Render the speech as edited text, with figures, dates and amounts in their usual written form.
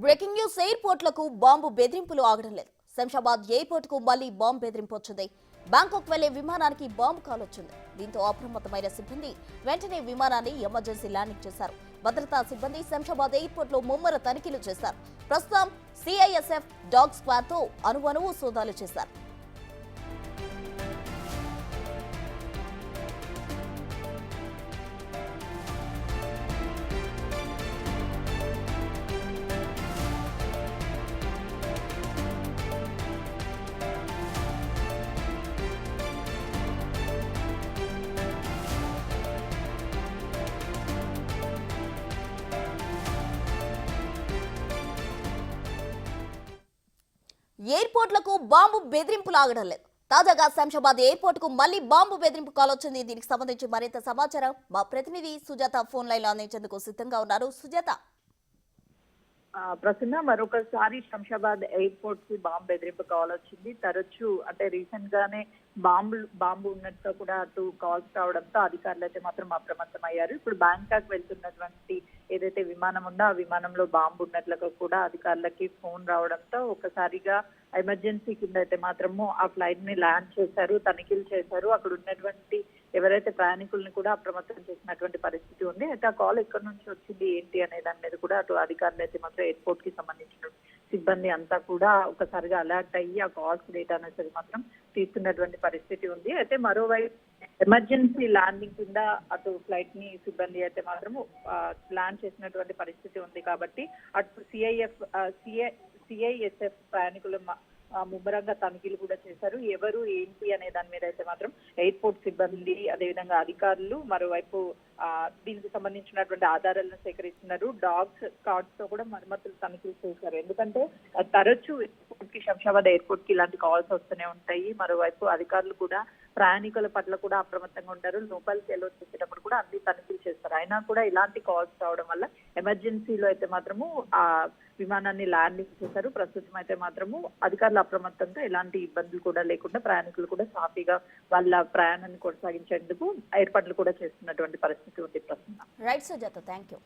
Breaking news ఎయిర్పోర్ట్లకు bomb బెదిరింపులు ఆగడం లేదు. శంషాబాద్ ఎయిర్పోర్టుకు మళ్లీ బాంబు బెదిరింపు వచ్చింది. బ్యాంకాక్ వెళ్లే విమానానికి బాంబు కాల్ వచ్చింది. దీంతో అప్రమత్తమైన సిబ్బంది వెంటనే విమానాన్ని ఎమర్జెన్సీ ల్యాండింగ్ చేశారు. భద్రతా సిబ్బంది శంషాబాద్ ఎయిర్పోర్టులో ముమ్మర తనిఖీలు చేశారు. ప్రస్తుతం సిఐఎస్ఎఫ్ డాగ్ స్క్వాడ్ తో అణువణువు సోదాలు చేశారు. ఎయిర్పోర్ట్లకు బాంబు బెదిరింపులు ఆగడం లేదు. తాజాగా శంషాబాద్ ఎయిర్పోర్ట్ కు మళ్లీ బాంబు బెదిరింపు కాల్ వచ్చింది. దీనికి సంబంధించి మరింత సమాచారం మా ప్రతినిధి సుజాత ఫోన్ లైన్ లో అందించేందుకు సిద్ధంగా ఉన్నారు. సుజాత, ప్రసన్న, మరొకసారి శంషాబాద్ ఎయిర్పోర్ట్ కి బాంబు బెదిరింపు కాల్ వచ్చింది. తరచూ అంటే రీసెంట్ గానే బాంబు ఉన్నట్టుగా కూడా అటు కాల్స్ రావడంతో అధికారులు అయితే మాత్రం అప్రమత్తమయ్యారు. ఇప్పుడు బ్యాంకాక్ వెళ్తున్నటువంటి ఏదైతే విమానం ఉందో ఆ విమానంలో బాంబు ఉన్నట్లుగా కూడా అధికారులకి ఫోన్ రావడంతో ఒకసారిగా ఎమర్జెన్సీ కింద అయితే మాత్రము ఆ ఫ్లైట్ ని ల్యాండ్ చేశారు, తనిఖీలు చేశారు. అక్కడ ఉన్నటువంటి ఎవరైతే ప్రయాణికుల్ని కూడా అప్రమత్తం చేసినటువంటి పరిస్థితి ఉంది. అయితే ఆ కాల్ ఎక్కడి నుంచి వచ్చింది ఏంటి అనే దాని మీద కూడా అటు అధికారులు అయితే మాత్రం ఎయిర్పోర్ట్ కి సంబంధించిన సిబ్బంది అంతా కూడా ఒకసారిగా అలర్ట్ అయ్యి ఆ కాల్స్ డేటా అనేది మాత్రం తీస్తున్నటువంటి పరిస్థితి ఉంది. అయితే మరోవైపు ఎమర్జెన్సీ ల్యాండింగ్ కింద అటు ఫ్లైట్ ని సిబ్బంది అయితే మాత్రము ల్యాండ్ చేసినటువంటి పరిస్థితి ఉంది. కాబట్టి అటు సిఐఎస్ఎఫ్ ప్రయాణికులు ముమ్మరంగా తనిఖీలు కూడా చేశారు. ఎవరు ఏంటి అనే దాని మీద అయితే మాత్రం ఎయిర్పోర్ట్ సిబ్బంది అదేవిధంగా అధికారులు మరోవైపు దీనికి సంబంధించినటువంటి ఆధారాలను సేకరిస్తున్నారు. డాగ్స్ కార్డ్స్ తో కూడా మరమ్మతులు తనిఖీలు చేశారు. ఎందుకంటే తరచూ ఎయిర్పోర్ట్ కి శంషాబాద్ ఎయిర్పోర్ట్ కి ఇలాంటి కాల్స్ వస్తూనే ఉంటాయి. మరోవైపు అధికారులు కూడా ప్రయాణికుల పట్ల కూడా అప్రమత్తంగా ఉంటారు. లోపలికి వెళ్ళొచ్చేటప్పుడు కూడా అన్ని తనిఖీలు చేస్తారు. అయినా కూడా ఇలాంటి కాల్స్ రావడం వల్ల ఎమర్జెన్సీలో అయితే మాత్రము ఆ విమానాన్ని ల్యాండింగ్ చేశారు. ప్రస్తుతం అయితే మాత్రము అధికారుల అప్రమత్తంతో ఎలాంటి ఇబ్బందులు కూడా లేకుండా ప్రయాణికులు కూడా సాఫీగా వాళ్ళ ప్రయాణాన్ని కొనసాగించేందుకు ఏర్పాట్లు కూడా చేస్తున్నటువంటి పరిస్థితి ఉంది. ప్రస్తుతం రైట్ సుజాత, థ్యాంక్ యూ.